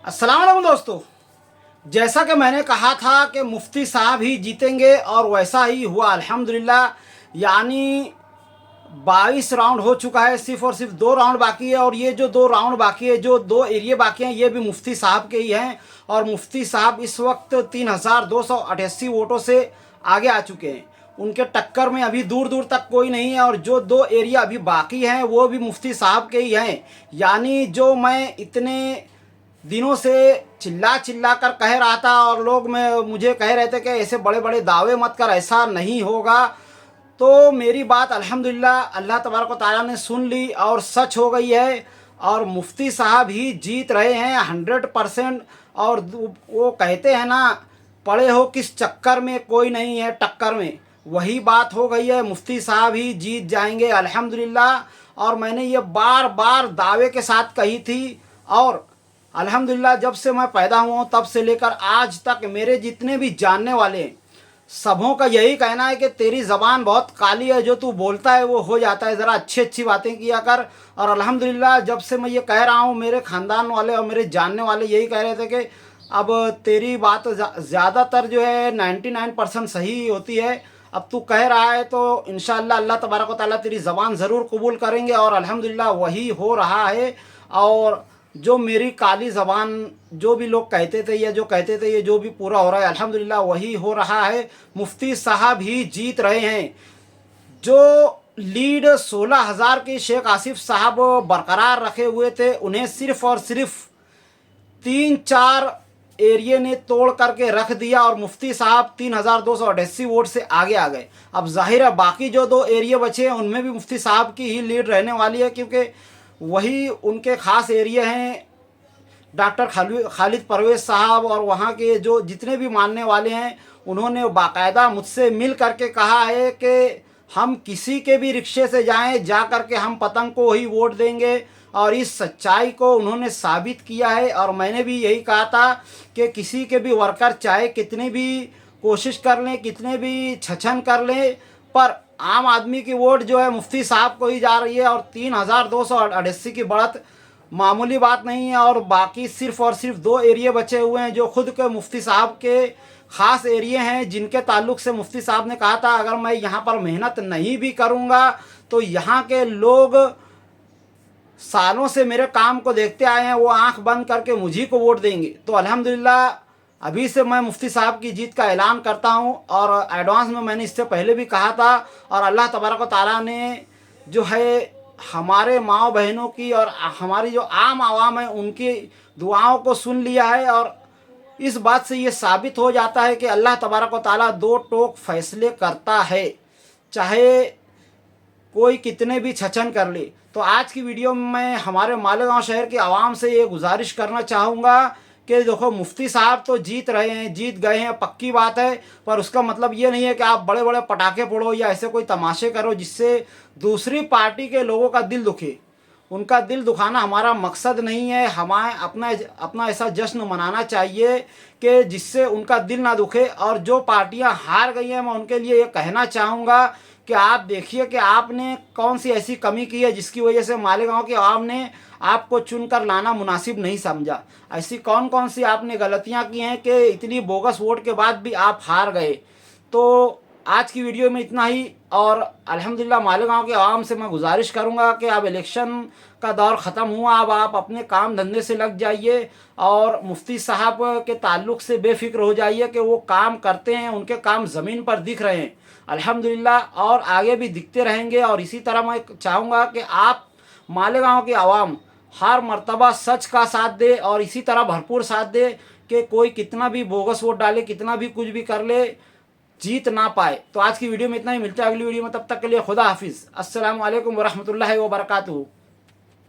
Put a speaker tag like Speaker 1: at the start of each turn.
Speaker 1: अस्सलाम वालेकुम दोस्तों। जैसा कि मैंने कहा था कि मुफ्ती साहब ही जीतेंगे और वैसा ही हुआ अल्हम्दुलिल्लाह। यानी 22 राउंड हो चुका है, सिर्फ और सिर्फ 2 राउंड बाकी है। और ये जो 2 राउंड बाकी है, जो 2 एरिया बाकी हैं, ये भी मुफ्ती साहब के ही हैं। और मुफ्ती साहब इस वक्त 3288 वोटों से आगे आ चुके हैं। उनके टक्कर में अभी दूर दूर तक कोई नहीं है। और जो 2 एरिया अभी बाकी हैं वो भी मुफ्ती साहब के ही हैं। यानी जो मैं इतने दिनों से चिल्ला चिल्ला कर कह रहा था और लोग मुझे कह रहे थे कि ऐसे बड़े बड़े दावे मत कर, ऐसा नहीं होगा, तो मेरी बात अल्हम्दुलिल्लाह अल्लाह तबारक व तआला ने सुन ली और सच हो गई है। और मुफ्ती साहब ही जीत रहे हैं 100%। और वो कहते हैं ना, पड़े हो किस चक्कर में, कोई नहीं है टक्कर में, वही बात हो गई है। मुफ्ती साहब ही जीत जाएंगे अल्हम्दुलिल्लाह। और मैंने ये बार बार दावे के साथ कही थी। और अल्हम्दुलिल्लाह जब से मैं पैदा हुआ हूँ तब से लेकर आज तक मेरे जितने भी जानने वाले हैं, सबों का यही कहना है कि तेरी ज़बान बहुत काली है, जो तू बोलता है वो हो जाता है, ज़रा अच्छी अच्छी बातें किया कर। और अल्हम्दुलिल्लाह जब से मैं ये कह रहा हूँ, मेरे ख़ानदान वाले और मेरे जानने वाले यही कह रहे थे कि अब तेरी बात ज़्यादातर जो है 99% सही होती है। अब तू कह रहा है तो इंशाअल्लाह अल्लाह तबारक व तआला तेरी ज़बान ज़रूर कबूल करेंगे। और अल्हम्दुलिल्लाह वही हो रहा है। और जो मेरी काली ज़बान जो भी लोग कहते थे या जो कहते थे, ये जो भी पूरा हो रहा है अल्हम्दुलिल्लाह वही हो रहा है। मुफ्ती साहब ही जीत रहे हैं। जो लीड 16,000 की शेख आसिफ साहब बरकरार रखे हुए थे, उन्हें सिर्फ और सिर्फ 3-4 एरिए ने तोड़ करके रख दिया और मुफ्ती साहब 3288 वोट से आगे आ गए। अब जाहिर है बाकी जो 2 एरिया बचे हैं उनमें भी मुफ्ती साहब की ही लीड रहने वाली है, क्योंकि वही उनके ख़ास एरिया हैं। डॉक्टर खालिद परवेज़ साहब और वहाँ के जो जितने भी मानने वाले हैं, उन्होंने बाकायदा मुझसे मिल करके कहा है कि हम किसी के भी रिक्शे से जाएं, जा करके हम पतंग को ही वोट देंगे। और इस सच्चाई को उन्होंने साबित किया है। और मैंने भी यही कहा था कि किसी के भी वर्कर चाहे कितनी भी कोशिश कर लें, कितने भी छछन कर लें, पर आम आदमी की वोट जो है मुफ्ती साहब को ही जा रही है। और 3288 की बढ़त मामूली बात नहीं है। और बाकी सिर्फ और सिर्फ 2 एरिया बचे हुए हैं जो खुद के मुफ्ती साहब के ख़ास एरिया हैं, जिनके ताल्लुक़ से मुफ्ती साहब ने कहा था अगर मैं यहाँ पर मेहनत नहीं भी करूँगा तो यहाँ के लोग सालों से मेरे काम को देखते आए हैं, वो आंख बंद करके मुझी को वोट देंगे। तो अल्हम्दुलिल्लाह अभी से मैं मुफ्ती साहब की जीत का ऐलान करता हूँ। और एडवांस में मैंने इससे पहले भी कहा था। और अल्लाह तबारक व तआला ने जो है हमारे माँ बहनों की और हमारी जो आम आवाम है उनकी दुआओं को सुन लिया है। और इस बात से ये साबित हो जाता है कि अल्लाह तबारक व तआला 2 टोक फैसले करता है, चाहे कोई कितने भी छछन कर ले। तो आज की वीडियो में मैं हमारे मालेगांव शहर की आवाम से ये गुजारिश करना चाहूँगा कि देखो मुफ्ती साहब तो जीत रहे हैं, जीत गए हैं, पक्की बात है। पर उसका मतलब ये नहीं है कि आप बड़े बड़े पटाखे फोड़ो या ऐसे कोई तमाशे करो जिससे दूसरी पार्टी के लोगों का दिल दुखे। उनका दिल दुखाना हमारा मकसद नहीं है। हमें अपना अपना ऐसा जश्न मनाना चाहिए कि जिससे उनका दिल ना दुखे। और जो पार्टियां हार गई हैं, मैं उनके लिए ये कहना चाहूँगा कि आप देखिए कि आपने कौन सी ऐसी कमी की है जिसकी वजह से मालेगांव के आवाम ने आपको चुनकर लाना मुनासिब नहीं समझा। ऐसी कौन कौन सी आपने गलतियां की हैं कि इतनी बोगस वोट के बाद भी आप हार गए। तो आज की वीडियो में इतना ही। और अल्हम्दुलिल्लाह मालेगांव के आवाम से मैं गुजारिश करूंगा कि अब इलेक्शन का दौर ख़त्म हुआ, अब आप अपने काम धंधे से लग जाइए और मुफ्ती साहब के ताल्लुक़ से बेफिक्र हो जाइए कि वो काम करते हैं, उनके काम ज़मीन पर दिख रहे हैं अल्हम्दुलिल्लाह, और आगे भी दिखते रहेंगे। और इसी तरह मैं चाहूँगा कि आप मालेगांव के आवाम हर मर्तबा सच का साथ दे और इसी तरह भरपूर साथ दे कि कोई कितना भी बोगस वोट डाले, कितना भी कुछ भी कर ले, जीत ना पाए। तो आज की वीडियो में इतना ही। मिलते हैं अगली वीडियो में, तब तक के लिए खुदा हाफिज़। अस्सलामु अलैकुम वरहमतुल्लाहि वबरकातुहू।